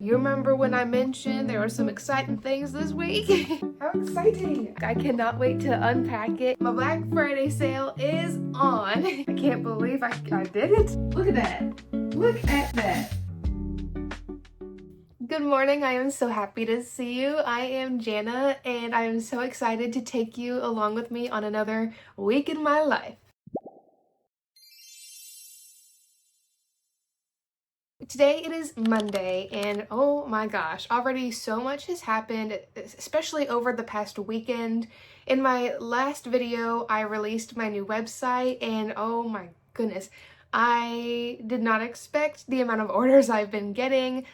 You remember when I mentioned there were some exciting things this week? How exciting! I cannot wait to unpack it. My Black Friday sale is on. I can't believe I did it. Look at that. Look at that. Good morning. I am so happy to see you. I am Jana and I am so excited to take you along with me on another week in my life. Today it is Monday and oh my gosh, already so much has happened, especially over the past weekend. In my last video, I released my new website and oh my goodness, I did not expect the amount of orders I've been getting.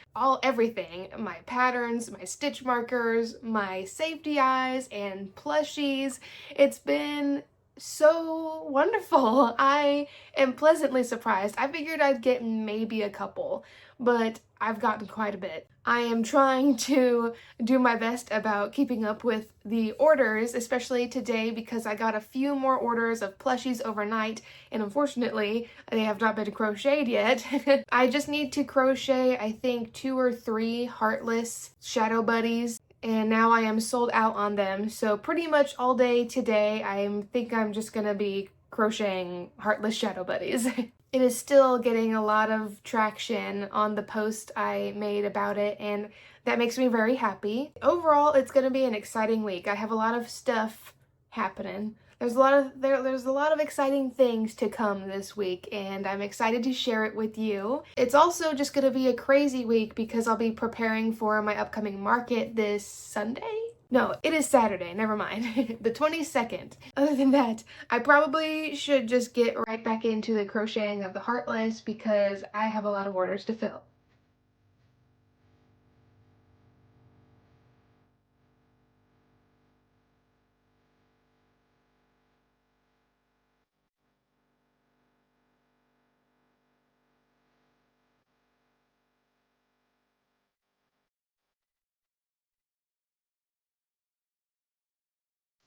Everything, my patterns, my stitch markers, my safety eyes and plushies. It's been so wonderful. I am pleasantly surprised. I figured I'd get maybe a couple, but I've gotten quite a bit. I am trying to do my best about keeping up with the orders, especially today because I got a few more orders of plushies overnight and unfortunately they have not been crocheted yet. I just need to crochet I think 2 or 3 heartless shadow buddies. And now I am sold out on them, so pretty much all day today I think I'm just gonna be crocheting heartless shadow buddies. It is still getting a lot of traction on the post I made about it, and that makes me very happy. Overall, it's gonna be an exciting week. I have a lot of stuff happening. There's a lot of exciting things to come this week and I'm excited to share it with you. It's also just going to be a crazy week because I'll be preparing for my upcoming market this Sunday? No, it is Saturday, never mind. The 22nd. Other than that, I probably should just get right back into the crocheting of the Heartless because I have a lot of orders to fill.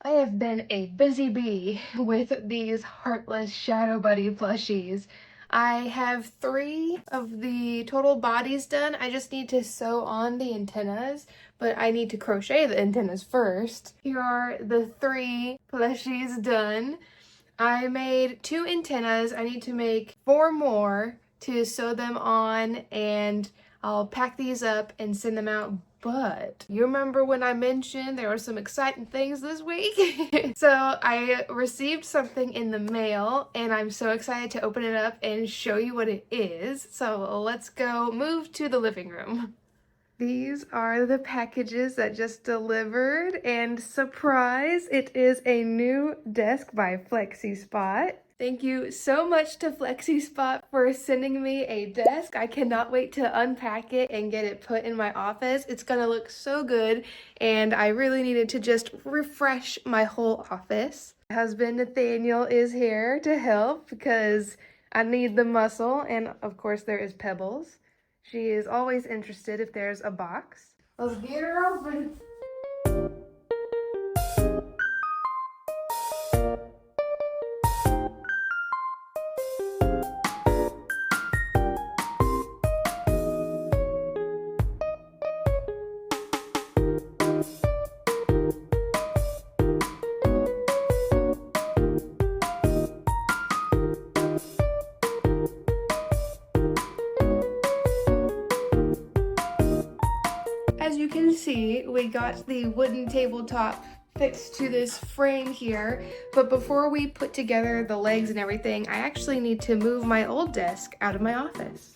I have been a busy bee with these Heartless Shadow Buddy plushies. I have 3 of the total bodies done. I just need to sew on the antennas, but I need to crochet the antennas first. Here are the 3 plushies done. I made 2 antennas. I need to make 4 more to sew them on and I'll pack these up and send them out. But you remember when I mentioned there were some exciting things this week? So I received something in the mail and I'm so excited to open it up and show you what it is. So let's go move to the living room. These are the packages that just delivered and surprise, it is a new desk by FlexiSpot. Thank you so much to FlexiSpot for sending me a desk. I cannot wait to unpack it and get it put in my office. It's gonna look so good and I really needed to just refresh my whole office. My husband Nathaniel is here to help because I need the muscle and of course there is Pebbles. She is always interested if there's a box. Let's get her open. As you can see, we got the wooden tabletop fixed to this frame here, but before we put together the legs and everything, I actually need to move my old desk out of my office.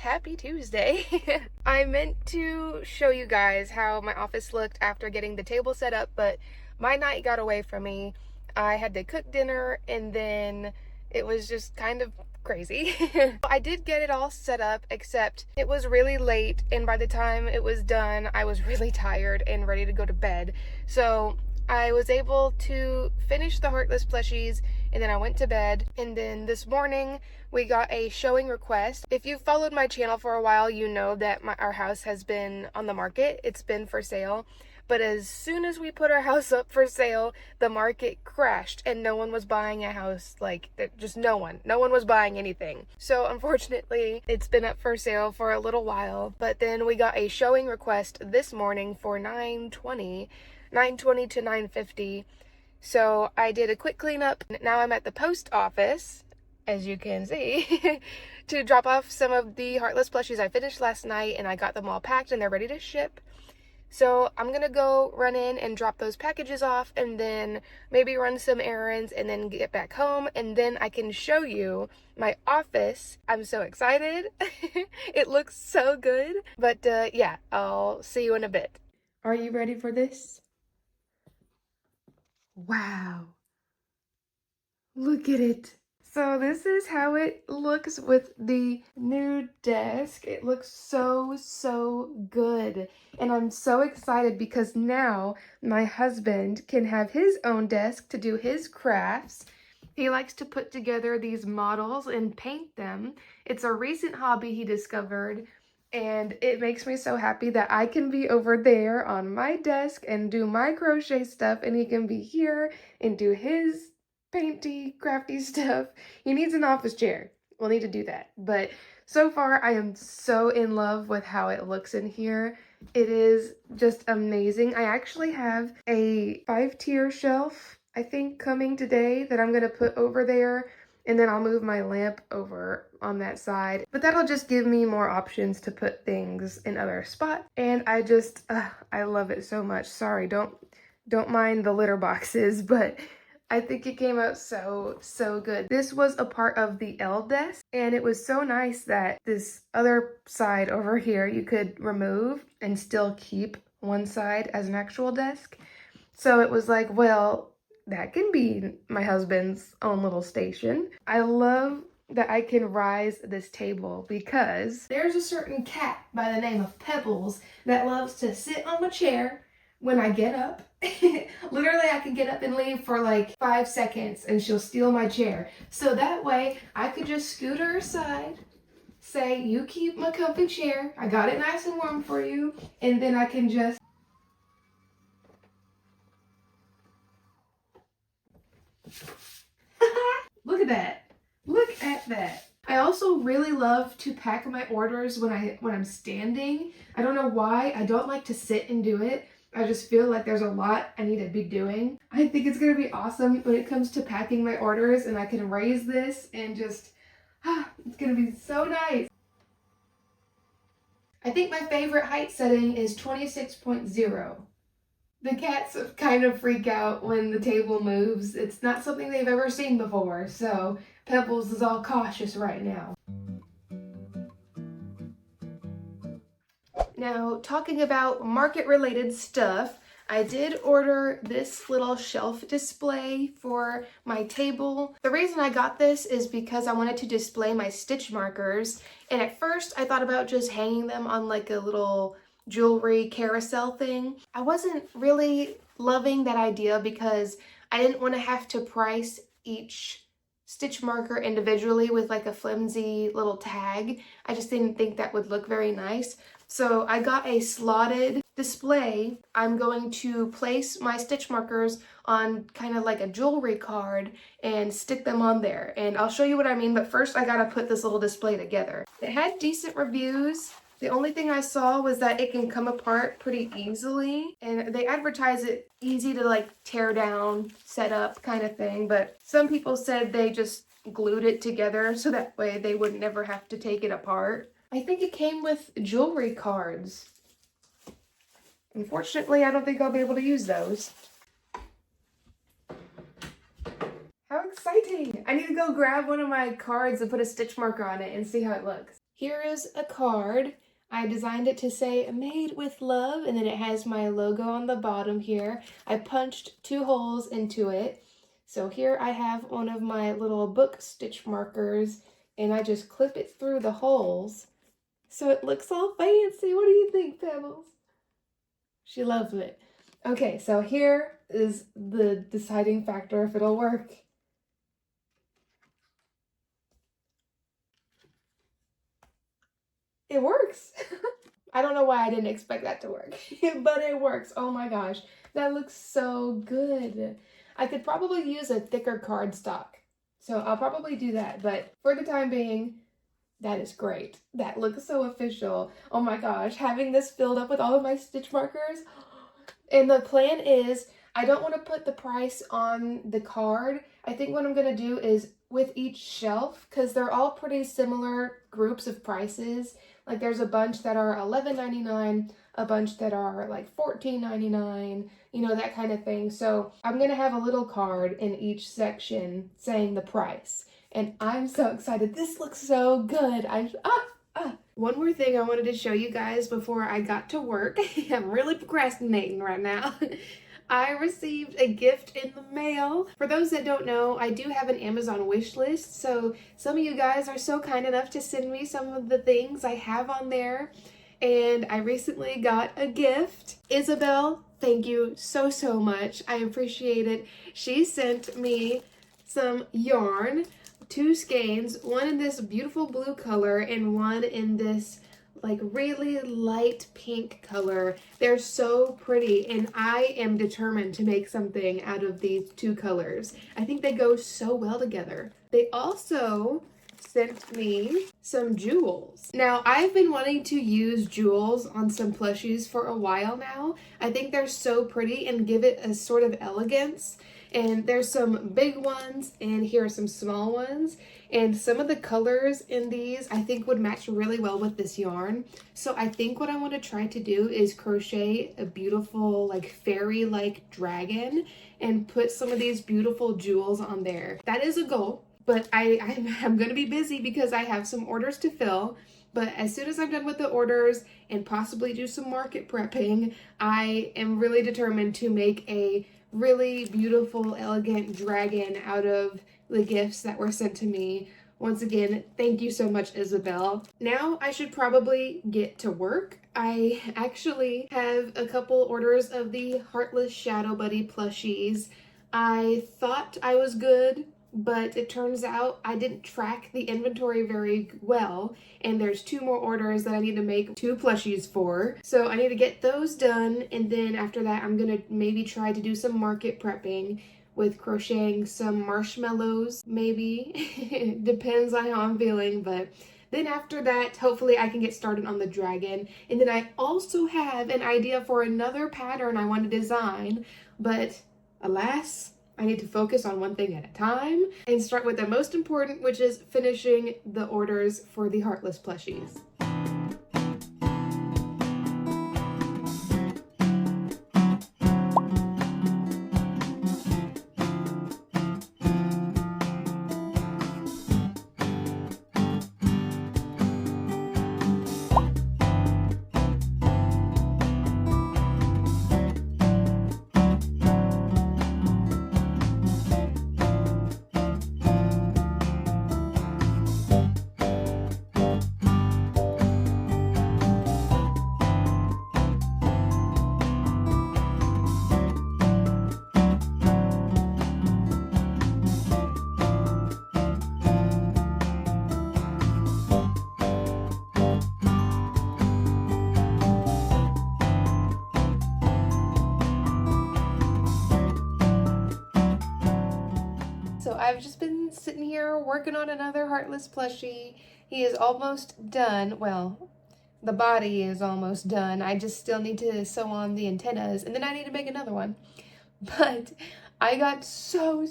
happy Tuesday. I meant to show you guys how my office looked after getting the table set up, but my night got away from me. I had to cook dinner and then it was just kind of crazy. I did get it all set up, except it was really late, and by the time it was done, I was really tired and ready to go to bed. So I was able to finish the Heartless plushies, and then I went to bed. And then this morning we got a showing request. If you've followed my channel for a while, you know that our house has been on the market. It's been for sale. But as soon as we put our house up for sale, the market crashed and no one was buying a house. Like, just no one was buying anything. So unfortunately, it's been up for sale for a little while. But then we got a showing request this morning for 9:20 to 9:50. So I did a quick cleanup. Now I'm at the post office, as you can see, to drop off some of the Heartless plushies I finished last night, and I got them all packed and they're ready to ship. So I'm gonna go run in and drop those packages off, and then maybe run some errands and then get back home, and then I can show you my office. I'm so excited. It looks so good. But yeah, I'll see you in a bit. Are you ready for this? Wow. Look at it. So this is how it looks with the new desk. It looks so good. And I'm so excited because now my husband can have his own desk to do his crafts. He likes to put together these models and paint them. It's a recent hobby he discovered, and it makes me so happy that I can be over there on my desk and do my crochet stuff, and he can be here and do his painty, crafty stuff. He needs an office chair. We'll need to do that. But so far, I am so in love with how it looks in here. It is just amazing. I actually have a 5-tier shelf, I think, coming today that I'm going to put over there. And then I'll move my lamp over on that side. But that'll just give me more options to put things in other spots. And I love it so much. Sorry, don't mind the litter boxes, but I think it came out so good. This was a part of the L desk, and it was so nice that this other side over here you could remove and still keep one side as an actual desk. So it was like, well, that can be my husband's own little station. I love that I can rise this table because there's a certain cat by the name of Pebbles that loves to sit on my chair when I get up. Literally, I can get up and leave for like 5 seconds and she'll steal my chair. So that way I could just scoot her aside, say, you keep my comfy chair, I got it nice and warm for you, and then I can just look at that. Look at that. I also really love to pack my orders when I'm standing. I don't know why. I don't like to sit and do it. I just feel like there's a lot I need to be doing. I think it's going to be awesome when it comes to packing my orders, and I can raise this and just, it's going to be so nice. I think my favorite height setting is 26.0. The cats kind of freak out when the table moves. It's not something they've ever seen before, so Pebbles is all cautious right now. Now, talking about market-related stuff, I did order this little shelf display for my table. The reason I got this is because I wanted to display my stitch markers, and at first I thought about just hanging them on like a little jewelry carousel thing. I wasn't really loving that idea because I didn't want to have to price each stitch marker individually with like a flimsy little tag. I just didn't think that would look very nice. So I got a slotted display. I'm going to place my stitch markers on kind of like a jewelry card and stick them on there. And I'll show you what I mean, but first I gotta put this little display together. It had decent reviews. The only thing I saw was that it can come apart pretty easily, and they advertise it easy to like tear down, set up kind of thing, but some people said they just glued it together so that way they would never have to take it apart. I think it came with jewelry cards. Unfortunately, I don't think I'll be able to use those. How exciting! I need to go grab one of my cards and put a stitch marker on it and see how it looks. Here is a card. I designed it to say made with love, and then it has my logo on the bottom here. I punched 2 holes into it. So here I have one of my little book stitch markers, and I just clip it through the holes so it looks all fancy. What do you think, Pebbles? She loves it. Okay, so here is the deciding factor if it'll work. It works. I don't know why I didn't expect that to work, but it works. Oh my gosh, that looks so good. I could probably use a thicker cardstock, so I'll probably do that, but for the time being, that is great. That looks so official. Oh my gosh, having this filled up with all of my stitch markers. And the plan is, I don't want to put the price on the card. I think what I'm going to do is with each shelf, because they're all pretty similar groups of prices. Like there's a bunch that are $11.99, a bunch that are like $14.99, you know, that kind of thing. So I'm going to have a little card in each section saying the price. And I'm so excited. This looks so good. One more thing I wanted to show you guys before I got to work. I'm really procrastinating right now. I received a gift in the mail. For those that don't know, I do have an Amazon wish list, so some of you guys are so kind enough to send me some of the things I have on there, and I recently got a gift. Isabel, thank you so, so much. I appreciate it. She sent me some yarn, 2 skeins, one in this beautiful blue color and one in this like really light pink color. They're so pretty, and I am determined to make something out of these 2 colors. I think they go so well together. They also sent me some jewels. Now, I've been wanting to use jewels on some plushies for a while now. I think they're so pretty and give it a sort of elegance. And there's some big ones, and here are some small ones. And some of the colors in these I think would match really well with this yarn. So I think what I want to try to do is crochet a beautiful like fairy-like dragon and put some of these beautiful jewels on there. That is a goal, but I'm going to be busy because I have some orders to fill. But as soon as I'm done with the orders and possibly do some market prepping, I am really determined to make a really beautiful, elegant dragon out of the gifts that were sent to me. Once again, thank you so much, Isabel. Now I should probably get to work. I actually have a couple orders of the Heartless Shadow Buddy plushies. I thought I was good, but it turns out I didn't track the inventory very well, and there's 2 more orders that I need to make 2 plushies for. So I need to get those done, and then after that I'm gonna maybe try to do some market prepping with crocheting some marshmallows, maybe. Depends on how I'm feeling, but then after that, hopefully I can get started on the dragon. And then I also have an idea for another pattern I want to design, but alas, I need to focus on one thing at a time and start with the most important, which is finishing the orders for the Heartless plushies. So I've just been sitting here working on another Heartless plushie. He is almost done. Well, the body is almost done. I just still need to sew on the antennas, and then I need to make another one. But I got so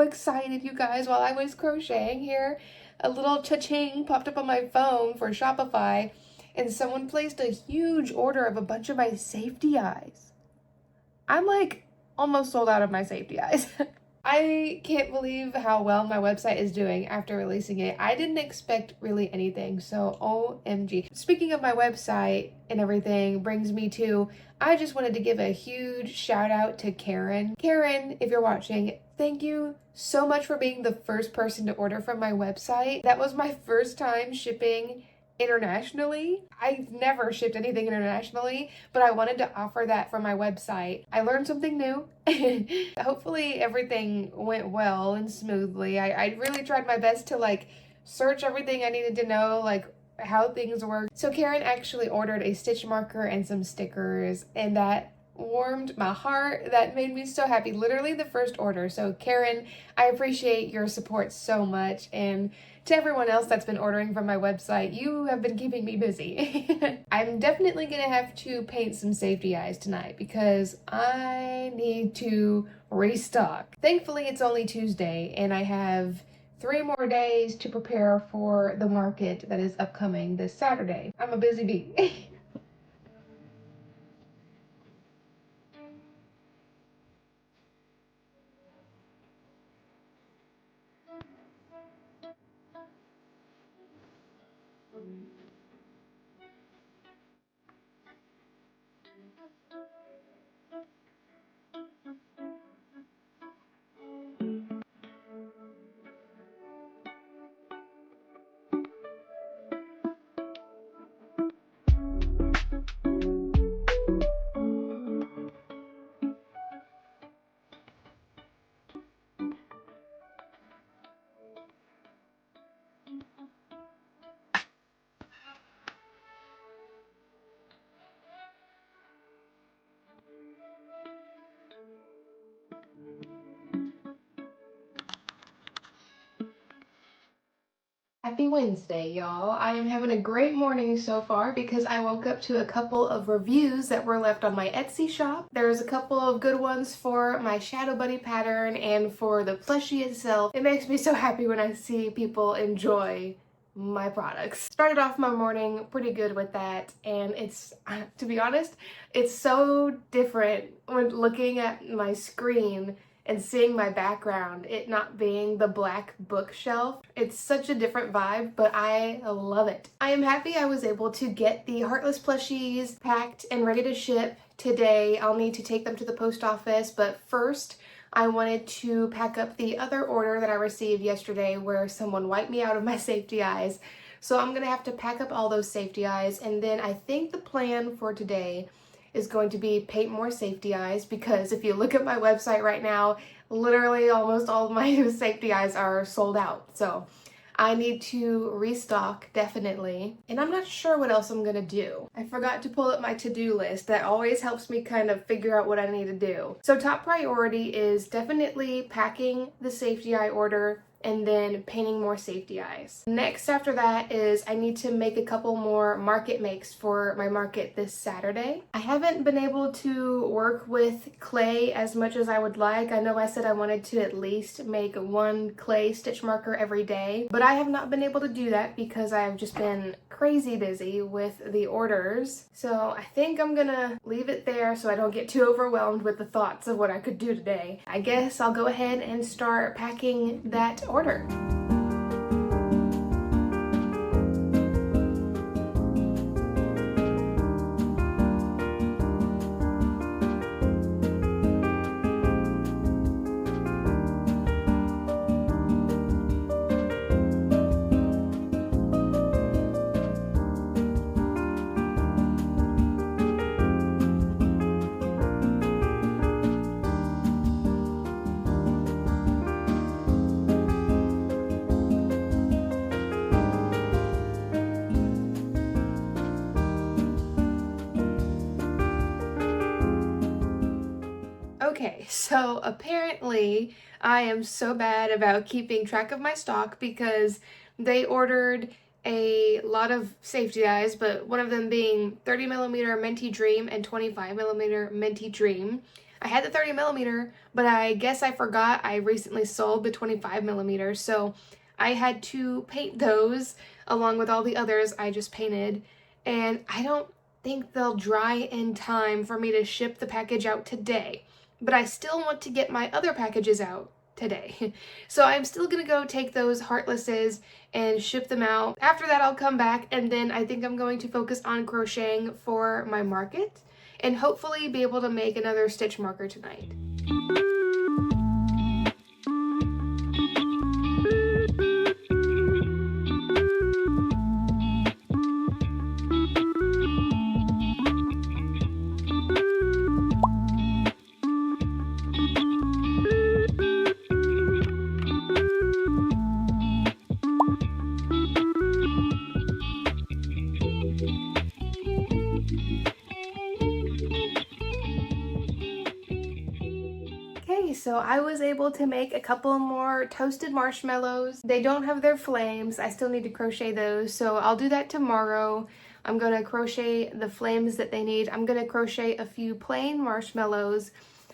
excited, you guys, while I was crocheting here. A little cha-ching popped up on my phone for Shopify, and someone placed a huge order of a bunch of my safety eyes. I'm like almost sold out of my safety eyes. I can't believe how well my website is doing after releasing it. I didn't expect really anything, so OMG. Speaking of my website and everything brings me to, I just wanted to give a huge shout out to Karen. Karen, if you're watching, thank you so much for being the first person to order from my website. That was my first time shipping internationally. I've never shipped anything internationally, but I wanted to offer that from my website. I learned something new. Hopefully everything went well and smoothly. I really tried my best to like search everything I needed to know, like how things work. So Karen actually ordered a stitch marker and some stickers, and that warmed my heart. That made me so happy. Literally the first order. So Karen, I appreciate your support so much, and to everyone else that's been ordering from my website, you have been keeping me busy. I'm definitely gonna have to paint some safety eyes tonight because I need to restock. Thankfully, it's only Tuesday and I have 3 more days to prepare for the market that is upcoming this Saturday. I'm a busy bee. Happy Wednesday, y'all. I am having a great morning so far because I woke up to a couple of reviews that were left on my Etsy shop. There's a couple of good ones for my Shadow Bunny pattern and for the plushie itself. It makes me so happy when I see people enjoy my products. Started off my morning pretty good with that, and it's, to be honest, it's so different when looking at my screen and seeing my background, it not being the black bookshelf. It's such a different vibe, but I love it. I am happy I was able to get the Heartless plushies packed and ready to ship today. I'll need to take them to the post office, but first I wanted to pack up the other order that I received yesterday where someone wiped me out of my safety eyes. So I'm gonna have to pack up all those safety eyes, and then I think the plan for today is going to be paint more safety eyes, because if you look at my website right now, literally almost all of my safety eyes are sold out. So I need to restock, definitely. And I'm not sure what else I'm gonna do. I forgot to pull up my to-do list. That always helps me kind of figure out what I need to do. So top priority is definitely packing the safety eye order and then painting more safety eyes. Next after that is I need to make a couple more market makes for my market this Saturday. I haven't been able to work with clay as much as I would like. I know I said I wanted to at least make 1 clay stitch marker every day, but I have not been able to do that because I've just been crazy busy with the orders. So I think I'm gonna leave it there so I don't get too overwhelmed with the thoughts of what I could do today. I guess I'll go ahead and start packing that order. Okay, so apparently I am so bad about keeping track of my stock because they ordered a lot of safety eyes, but one of them being 30mm Minty Dream and 25mm Minty Dream. I had the 30mm, but I guess I forgot I recently sold the 25mm, so I had to paint those along with all the others I just painted, and I don't think they'll dry in time for me to ship the package out today. But I still want to get my other packages out today. So I'm still gonna go take those heartlesses and ship them out. After that, I'll come back, and then I think I'm going to focus on crocheting for my market and hopefully be able to make another stitch marker tonight. So I was able to make a couple more toasted marshmallows. They don't have their flames. I still need to crochet those, so I'll do that tomorrow. I'm gonna crochet the flames that they need. I'm gonna crochet a few plain marshmallows,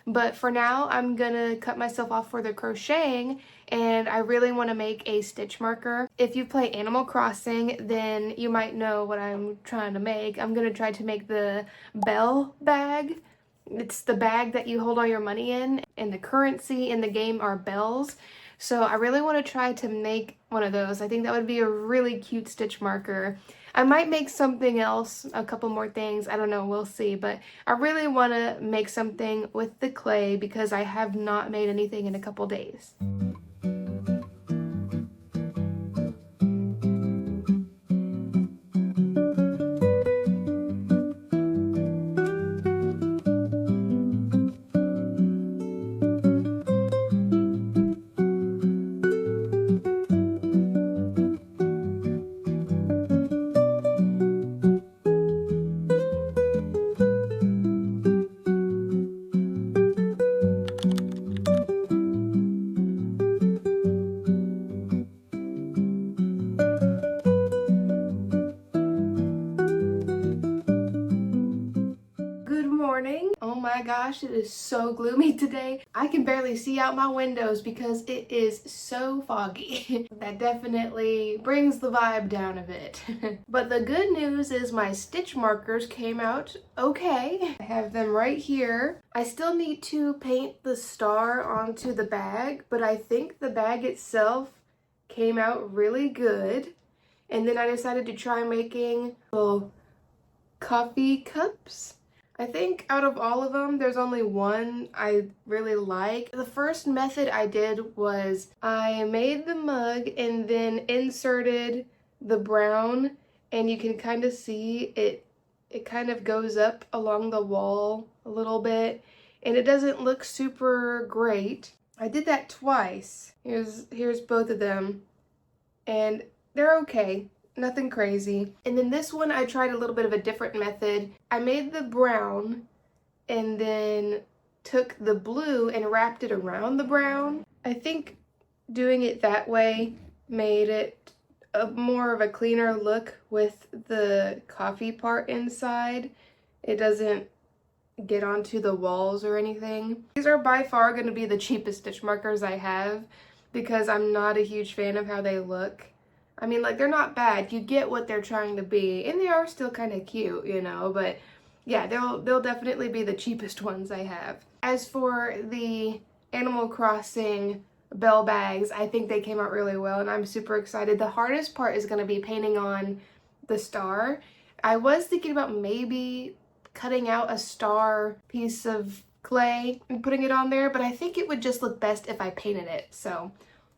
but for now I'm gonna cut myself off for the crocheting, and I really want to make a stitch marker. If you play Animal Crossing, then you might know what I'm trying to make. I'm gonna try to make the bell bag. It's the bag that you hold all your money in, and the currency in the game are bells. So I really want to try to make one of those. I think that would be a really cute stitch marker. I might make something else, a couple more things, I don't know, we'll see. But I really want to make something with the clay because I have not made anything in a couple days. Oh my gosh, it is so gloomy today. I can barely see out my windows because it is so foggy. That definitely brings the vibe down a bit. But the good news is my stitch markers came out okay. I have them right here. I still need to paint the star onto the bag, but I think the bag itself came out really good. And then I decided to try making little coffee cups. I think out of all of them, there's only one I really like. The first method I did was I made the mug and then inserted the brown, and you can kind of see it kind of goes up along the wall a little bit, and it doesn't look super great. I did that twice. Here's both of them, and they're okay. Nothing crazy. And then this one I tried a little bit of a different method. I made the brown and then took the blue and wrapped it around the brown. I think doing it that way made it more of a cleaner look with the coffee part inside. It doesn't get onto the walls or anything. These are by far going to be the cheapest stitch markers I have because I'm not a huge fan of how they look. I mean, like, they're not bad. You get what they're trying to be, and they are still kind of cute, you know, but yeah, they'll definitely be the cheapest ones I have. As for the Animal Crossing bell bags, I think they came out really well, and I'm super excited. The hardest part is going to be painting on the star. I was thinking about maybe cutting out a star piece of clay and putting it on there, but I think it would just look best if I painted it, so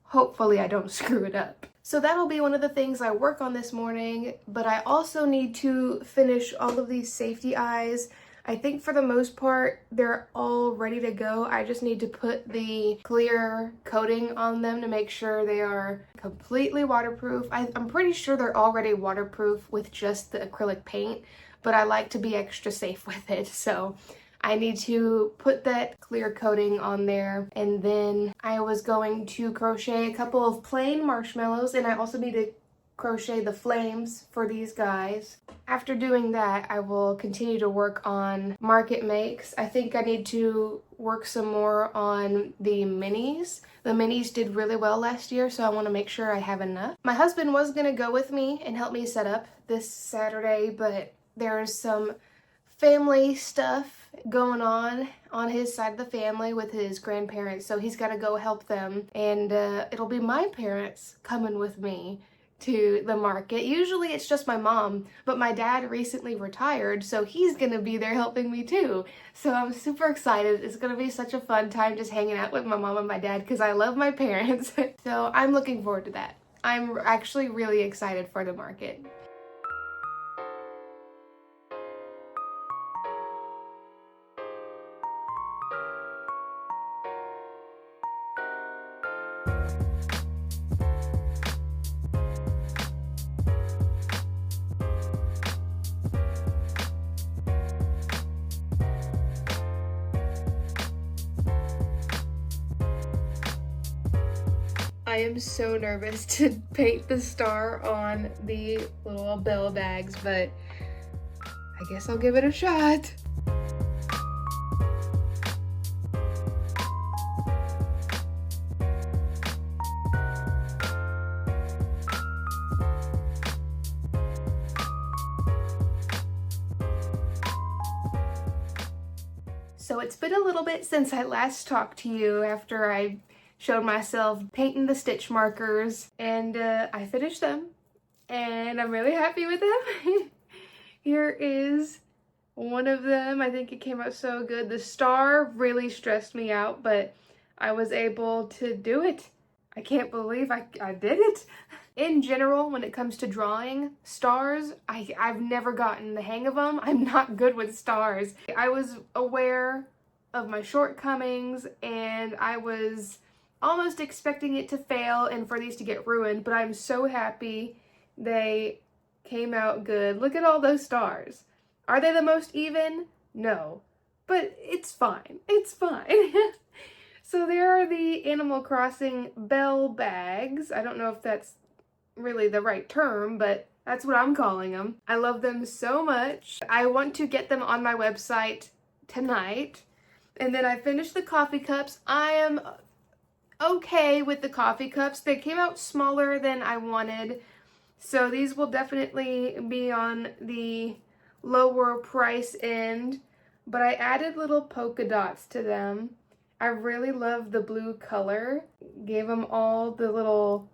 hopefully I don't screw it up. So that'll be one of the things I work on this morning, but I also need to finish all of these safety eyes. I think for the most part, they're all ready to go. I just need to put the clear coating on them to make sure they are completely waterproof. I'm pretty sure they're already waterproof with just the acrylic paint, but I like to be extra safe with it, so I need to put that clear coating on there, and then I was going to crochet a couple of plain marshmallows, and I also need to crochet the flames for these guys. After doing that, I will continue to work on market makes. I think I need to work some more on the minis. The minis did really well last year, so I want to make sure I have enough. My husband was going to go with me and help me set up this Saturday, but there's some family stuff going on his side of the family with his grandparents, so he's got to go help them, and it'll be my parents coming with me to the market. Usually it's just my mom, but my dad recently retired, so he's gonna be there helping me too. So I'm super excited. It's gonna be such a fun time just hanging out with my mom and my dad because I love my parents. So I'm looking forward to that. I'm actually really excited for the market. I am so nervous to paint the star on the little bell bags, but I guess I'll give it a shot. So it's been a little bit since I last talked to you after I showed myself painting the stitch markers, and I finished them and I'm really happy with them. Here is one of them. I think it came out so good. The star really stressed me out, but I was able to do it. I can't believe I did it. In general, when it comes to drawing stars, I've never gotten the hang of them. I'm not good with stars. I was aware of my shortcomings and I was almost expecting it to fail and for these to get ruined, but I'm so happy they came out good. Look at all those stars. Are they the most even? No, but it's fine. It's fine. So there are the Animal Crossing bell bags. I don't know if that's really the right term, but that's what I'm calling them. I love them so much. I want to get them on my website tonight. And then I finished the coffee cups. I am okay with the coffee cups. They came out smaller than I wanted, so these will definitely be on the lower price end, but I added little polka dots to them. I really love the blue color. Gave them all the little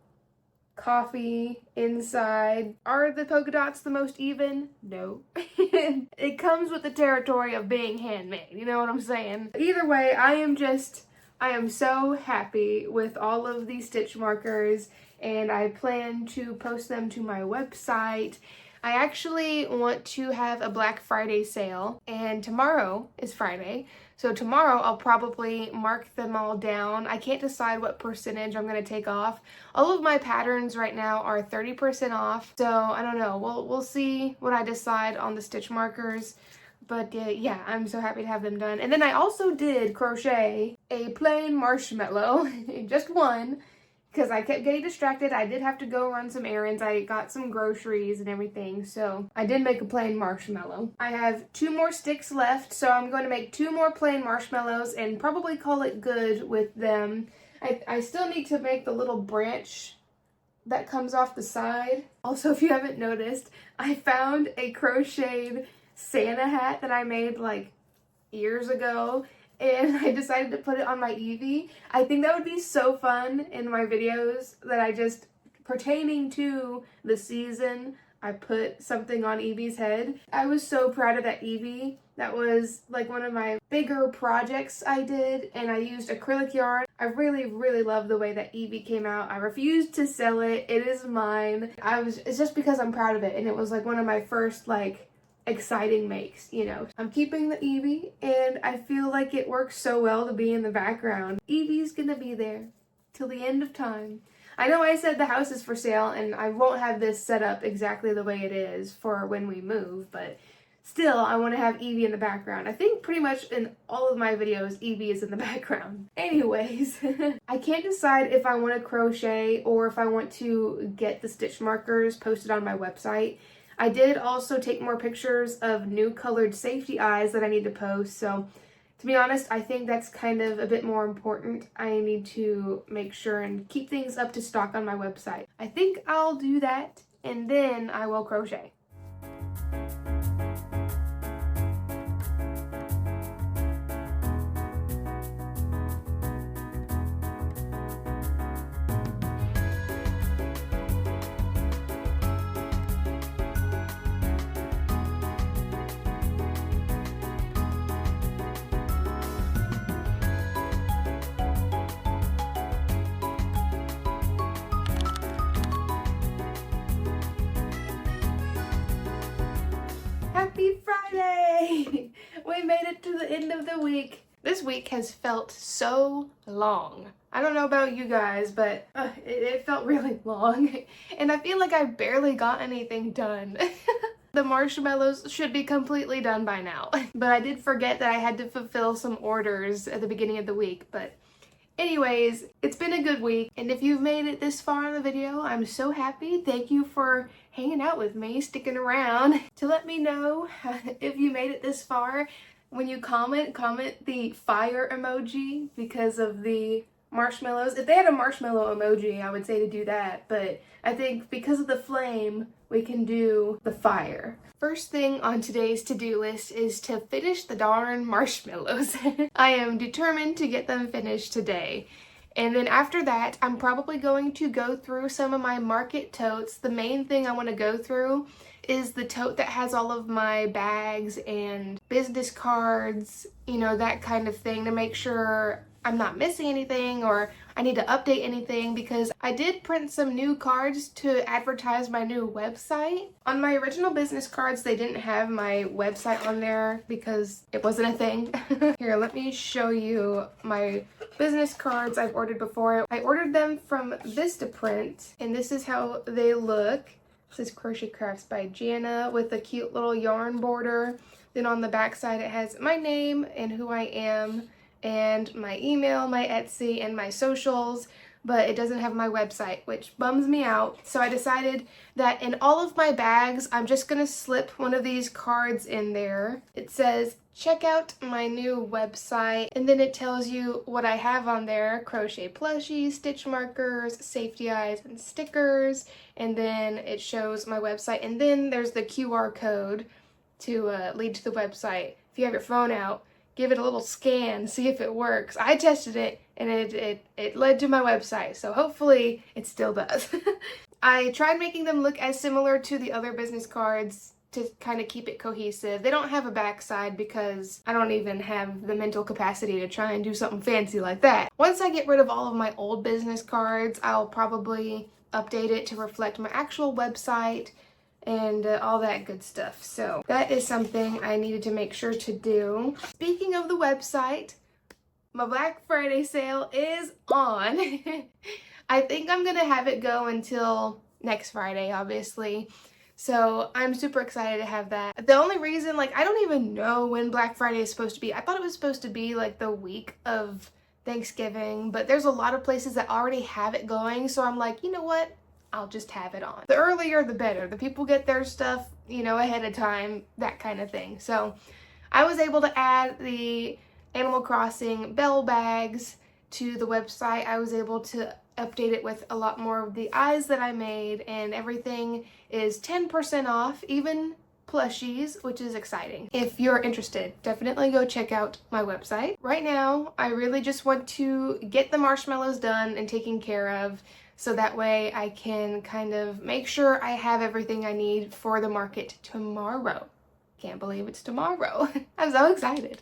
coffee inside. Are the polka dots the most even? No. It comes with the territory of being handmade, you know what I'm saying? Either way, I am so happy with all of these stitch markers, and I plan to post them to my website. I actually want to have a Black Friday sale, and tomorrow is Friday, so tomorrow I'll probably mark them all down. I can't decide what percentage I'm going to take off. All of my patterns right now are 30% off, so I don't know. We'll see what I decide on the stitch markers. But yeah, I'm so happy to have them done. And then I also did crochet a plain marshmallow, just one, because I kept getting distracted. I did have to go run some errands. I got some groceries and everything, so I did make a plain marshmallow. I have 2 more sticks left, so I'm going to make 2 more plain marshmallows and probably call it good with them. I still need to make the little branch that comes off the side. Also, if you haven't noticed, I found a crocheted Santa hat that I made like years ago, and I decided to put it on my Eevee. I think that would be so fun in my videos that I just, pertaining to the season, I put something on Eevee's head. I was so proud of that Eevee. That was like one of my bigger projects I did, and I used acrylic yarn. I really love the way that Eevee came out. I refused to sell it. It is mine. It's just because I'm proud of it, and it was like one of my first like exciting makes, you know. I'm keeping the Eevee, and I feel like it works so well to be in the background. Eevee's gonna be there till the end of time. I know I said the house is for sale, and I won't have this set up exactly the way it is for when we move, but still, I want to have Eevee in the background. I think pretty much in all of my videos, Eevee is in the background. Anyways, I can't decide if I want to crochet or if I want to get the stitch markers posted on my website. I did also take more pictures of new colored safety eyes that I need to post, so to be honest, I think that's kind of a bit more important. I need to make sure and keep things up to stock on my website. I think I'll do that, and then I will crochet. finally made it to the end of the week. This week has felt so long. I don't know about you guys, but it felt really long. And I feel like I barely got anything done. The marshmallows should be completely done by now. But I did forget that I had to fulfill some orders at the beginning of the week. But anyways, it's been a good week. And if you've made it this far in the video, I'm so happy. Thank you for hanging out with me, sticking around. To let me know if you made it this far, when you comment the fire emoji because of the marshmallows. If they had a marshmallow emoji, I would say to do that, but I think because of the flame, we can do the fire. First thing on today's to-do list is to finish the darn marshmallows. I am determined to get them finished today. And then after that, I'm probably going to go through some of my market totes. The main thing I want to go through is the tote that has all of my bags and business cards, you know, that kind of thing, to make sure I'm not missing anything or I need to update anything, because I did print some new cards to advertise my new website. On my original business cards, they didn't have my website on there because it wasn't a thing. Here, let me show you my business cards I've ordered before. I ordered them from Vistaprint, and this is how they look. This is Crochet Crafts by Jana with a cute little yarn border. Then on the back side, it has my name and who I am, and my email, my Etsy, and my socials, but it doesn't have my website, which bums me out. So I decided that in all of my bags, I'm just gonna slip one of these cards in there. It says, check out my new website, and then it tells you what I have on there: crochet plushies, stitch markers, safety eyes, and stickers, and then it shows my website, and then there's the QR code to lead to the website. If you have your phone out, give it a little scan, see if it works. I tested it and it led to my website, so hopefully it still does. I tried making them look as similar to the other business cards to kind of keep it cohesive. They don't have a backside because I don't even have the mental capacity to try and do something fancy like that. Once I get rid of all of my old business cards, I'll probably update it to reflect my actual website and all that good stuff. So that is something I needed to make sure to do. Speaking of the website, my Black Friday sale is on. I think I'm gonna have it go until next Friday, obviously. So I'm super excited to have that. The only reason, like, I don't even know when Black Friday is supposed to be. I thought it was supposed to be like the week of Thanksgiving, but there's a lot of places that already have it going. So I'm like, you know what? I'll just have it on. The earlier the better. The people get their stuff, you know, ahead of time, that kind of thing. So I was able to add the Animal Crossing bell bags to the website. I was able to update it with a lot more of the eyes that I made, and everything is 10% off, even plushies, which is exciting. If you're interested, definitely go check out my website. Right now, I really just want to get the marshmallows done and taken care of, so that way I can kind of make sure I have everything I need for the market tomorrow. Can't believe it's tomorrow. I'm so excited.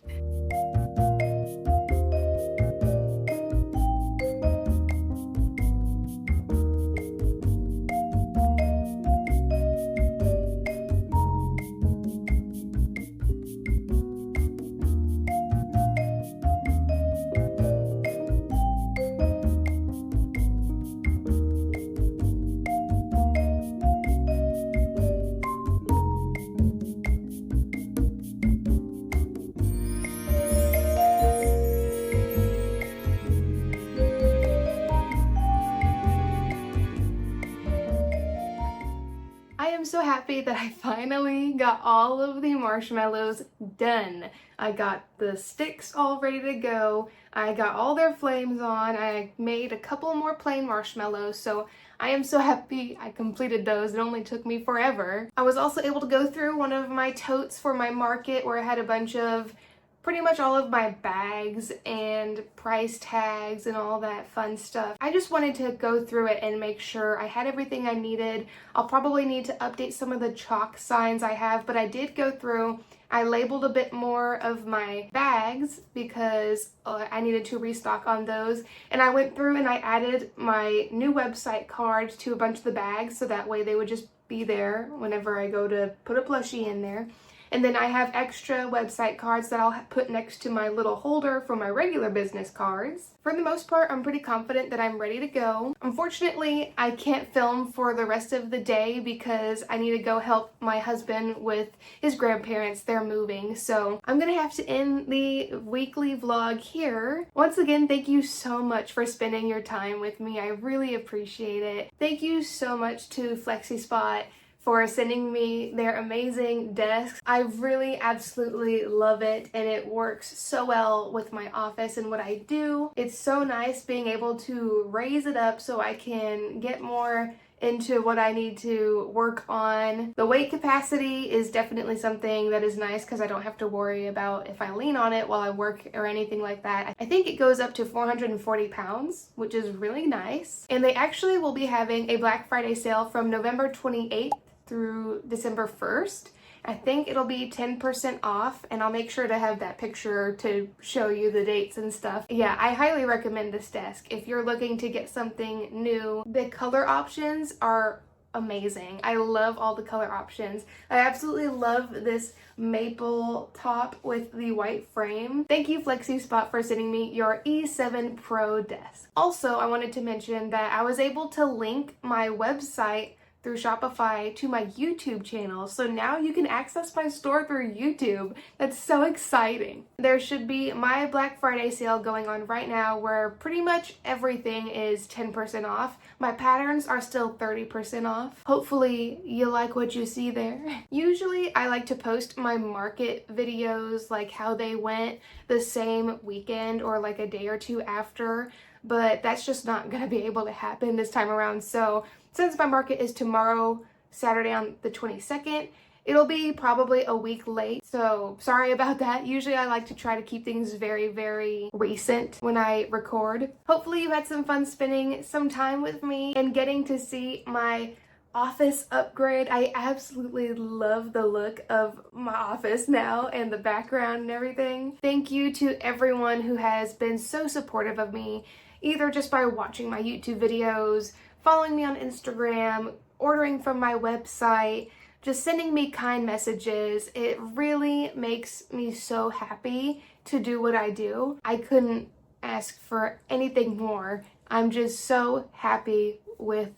I'm so happy that I finally got all of the marshmallows done. I got the sticks all ready to go. I got all their flames on. I made a couple more plain marshmallows, so I am so happy I completed those. It only took me forever. I was also able to go through one of my totes for my market where I had a bunch of pretty much all of my bags and price tags and all that fun stuff. I just wanted to go through it and make sure I had everything I needed. I'll probably need to update some of the chalk signs I have, but I did go through. I labeled a bit more of my bags because I needed to restock on those, and I went through and I added my new website cards to a bunch of the bags so that way they would just be there whenever I go to put a plushie in there. And then I have extra website cards that I'll put next to my little holder for my regular business cards. For the most part, I'm pretty confident that I'm ready to go. Unfortunately, I can't film for the rest of the day because I need to go help my husband with his grandparents. They're moving. So I'm gonna have to end the weekly vlog here. Once again, thank you so much for spending your time with me. I really appreciate it. Thank you so much to FlexiSpot for sending me their amazing desks. I really absolutely love it, and it works so well with my office and what I do. It's so nice being able to raise it up so I can get more into what I need to work on. The weight capacity is definitely something that is nice because I don't have to worry about if I lean on it while I work or anything like that. I think it goes up to 440 pounds, which is really nice. And they actually will be having a Black Friday sale from November 28th through December 1st. I think it'll be 10% off, and I'll make sure to have that picture to show you the dates and stuff. Yeah, I highly recommend this desk if you're looking to get something new. The color options are amazing. I love all the color options. I absolutely love this maple top with the white frame. Thank you, FlexiSpot, for sending me your E7 Pro Desk. Also, I wanted to mention that I was able to link my website through Shopify to my YouTube channel. So now you can access my store through YouTube. That's so exciting. There should be my Black Friday sale going on right now where pretty much everything is 10% off. My patterns are still 30% off. Hopefully you like what you see there. Usually I like to post my market videos, like how they went, the same weekend or like a day or two after, but that's just not gonna be able to happen this time around. So since my market is tomorrow, Saturday on the 22nd, it'll be probably a week late. So sorry about that. Usually I like to try to keep things very, very recent when I record. Hopefully you had some fun spending some time with me and getting to see my office upgrade. I absolutely love the look of my office now and the background and everything. Thank you to everyone who has been so supportive of me, either just by watching my YouTube videos, following me on Instagram, ordering from my website, just sending me kind messages. It really makes me so happy to do what I do. I couldn't ask for anything more. I'm just so happy with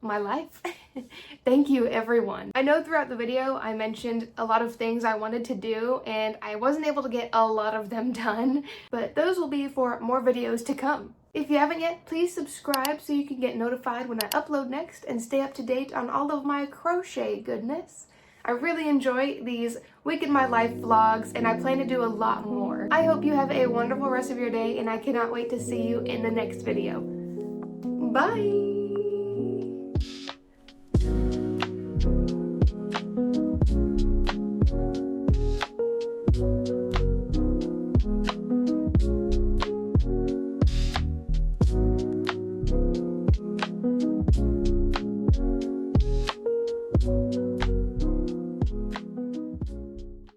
my life. Thank you, everyone. I know throughout the video I mentioned a lot of things I wanted to do and I wasn't able to get a lot of them done, but those will be for more videos to come. If you haven't yet, please subscribe so you can get notified when I upload next and stay up to date on all of my crochet goodness. I really enjoy these Week in My Life vlogs and I plan to do a lot more. I hope you have a wonderful rest of your day and I cannot wait to see you in the next video. Bye!